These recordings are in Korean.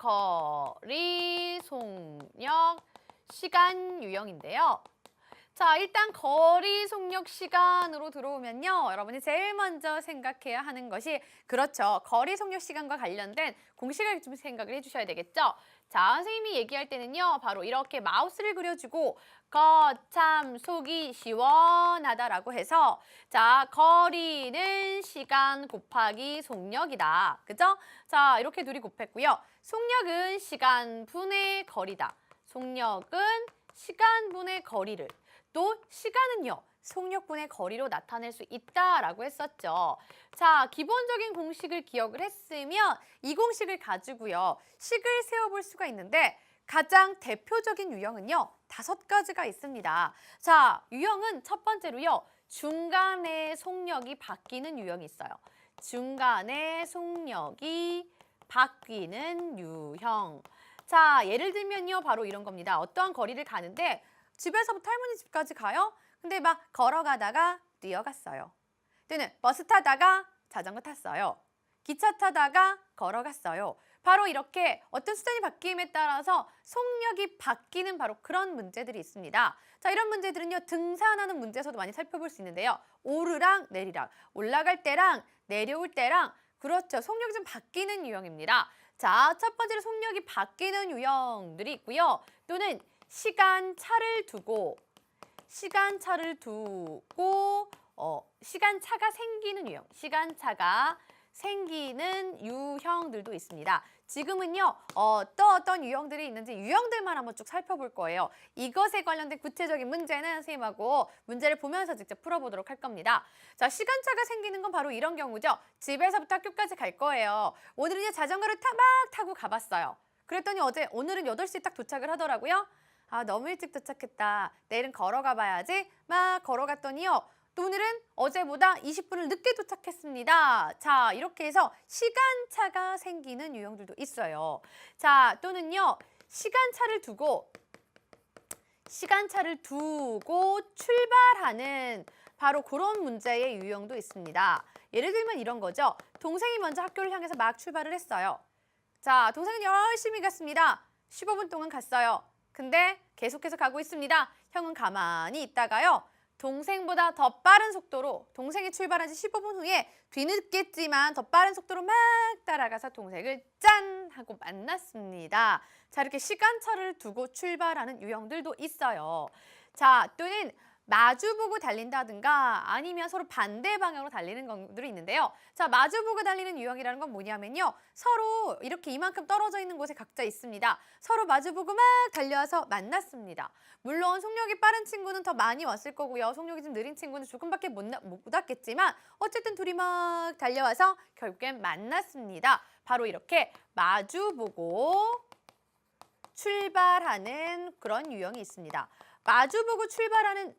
거리, 속력, 시간 유형인데요. 자, 일단 거리, 속력, 시간으로 들어오면요. 여러분이 제일 먼저 생각해야 하는 것이 그렇죠. 거리, 속력, 시간과 관련된 공식을 좀 생각을 해주셔야 되겠죠. 자, 선생님이 얘기할 때는요. 바로 이렇게 마우스를 그려주고 거참 속이 시원하다라고 해서 자, 거리는 시간 곱하기 속력이다. 그죠? 자, 이렇게 둘이 곱했고요. 속력은 시간 분의 거리다. 속력은 시간분의 거리를 또 시간은요. 속력분의 거리로 나타낼 수 있다라고 했었죠. 자, 기본적인 공식을 기억을 했으면 이 공식을 가지고요. 식을 세워볼 수가 있는데 가장 대표적인 유형은요. 5가지가 있습니다. 자, 유형은 첫 번째로요. 중간에 속력이 바뀌는 유형이 있어요. 중간에 속력이 바뀌는 유형. 자, 예를 들면요. 바로 이런 겁니다. 어떠한 거리를 가는데 집에서부터 할머니 집까지 가요? 근데 막 걸어가다가 뛰어갔어요. 또는 버스 타다가 자전거 탔어요. 기차 타다가 걸어갔어요. 바로 이렇게 어떤 수단이 바뀜에 따라서 속력이 바뀌는 바로 그런 문제들이 있습니다. 자, 이런 문제들은요. 등산하는 문제에서도 많이 살펴볼 수 있는데요. 오르락 내리락, 올라갈 때랑 내려올 때랑 그렇죠. 속력이 좀 바뀌는 유형입니다. 자, 첫 번째로 속력이 바뀌는 유형들이 있고요. 또는 시간차를 두고 시간차가 생기는 유형, 시간차가 생기는 유형들도 있습니다. 지금은요, 어떤 유형들이 있는지 유형들만 한번 쭉 살펴볼 거예요. 이것에 관련된 구체적인 문제는 선생님하고 문제를 보면서 직접 풀어보도록 할 겁니다. 자, 시간차가 생기는 건 바로 이런 경우죠. 집에서부터 학교까지 갈 거예요. 오늘은 자전거를 막 타고 가봤어요. 그랬더니 오늘은 8시에 딱 도착을 하더라고요. 아, 너무 일찍 도착했다. 내일은 걸어가 봐야지. 막 걸어갔더니요. 또 오늘은 어제보다 20분을 늦게 도착했습니다. 자, 이렇게 해서 시간차가 생기는 유형들도 있어요. 자, 또는요. 시간차를 두고 출발하는 바로 그런 문제의 유형도 있습니다. 예를 들면 이런 거죠. 동생이 먼저 학교를 향해서 막 출발을 했어요. 자, 동생은 열심히 갔습니다. 15분 동안 갔어요. 근데 계속해서 가고 있습니다. 형은 가만히 있다가요. 동생보다 더 빠른 속도로 동생이 출발한 지 15분 후에 뒤늦겠지만 더 빠른 속도로 막 따라가서 동생을 짠! 하고 만났습니다. 자, 이렇게 시간차를 두고 출발하는 유형들도 있어요. 자, 또는 마주보고 달린다든가 아니면 서로 반대 방향으로 달리는 것들이 있는데요. 자, 마주보고 달리는 유형이라는 건 뭐냐면요. 서로 이렇게 이만큼 떨어져 있는 곳에 각자 있습니다. 서로 마주보고 막 달려와서 만났습니다. 물론 속력이 빠른 친구는 더 많이 왔을 거고요. 속력이 좀 느린 친구는 조금밖에 못 왔겠지만 어쨌든 둘이 막 달려와서 결국엔 만났습니다. 바로 이렇게 마주보고 출발하는 그런 유형이 있습니다. 마주보고 출발하는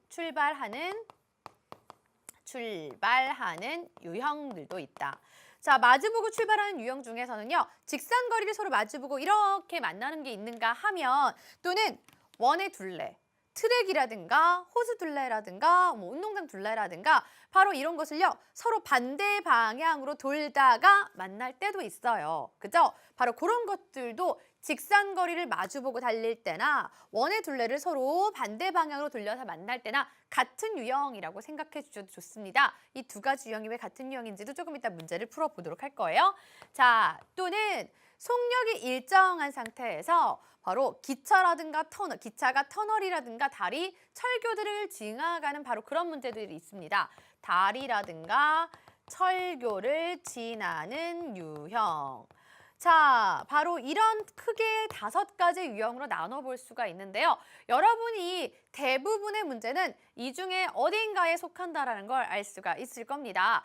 유형들도 있다. 자, 마주보고 출발하는 유형 중에서는요. 직선거리를 서로 마주보고 이렇게 만나는 게 있는가 하면 또는 원의 둘레, 트랙이라든가 호수 둘레라든가 운동장 둘레라든가 바로 이런 것을요. 서로 반대 방향으로 돌다가 만날 때도 있어요. 그죠? 바로 그런 것들도 직선거리를 마주보고 달릴 때나 원의 둘레를 서로 반대 방향으로 돌려서 만날 때나 같은 유형이라고 생각해 주셔도 좋습니다. 이 2가지 유형이 왜 같은 유형인지도 조금 이따 문제를 풀어보도록 할 거예요. 자, 또는 속력이 일정한 상태에서 바로 기차가 터널이라든가 다리, 철교들을 지나가는 바로 그런 문제들이 있습니다. 다리라든가 철교를 지나는 유형. 자, 바로 이런 크게 5가지 유형으로 나눠볼 수가 있는데요. 여러분이 대부분의 문제는 이 중에 어딘가에 속한다라는 걸 알 수가 있을 겁니다.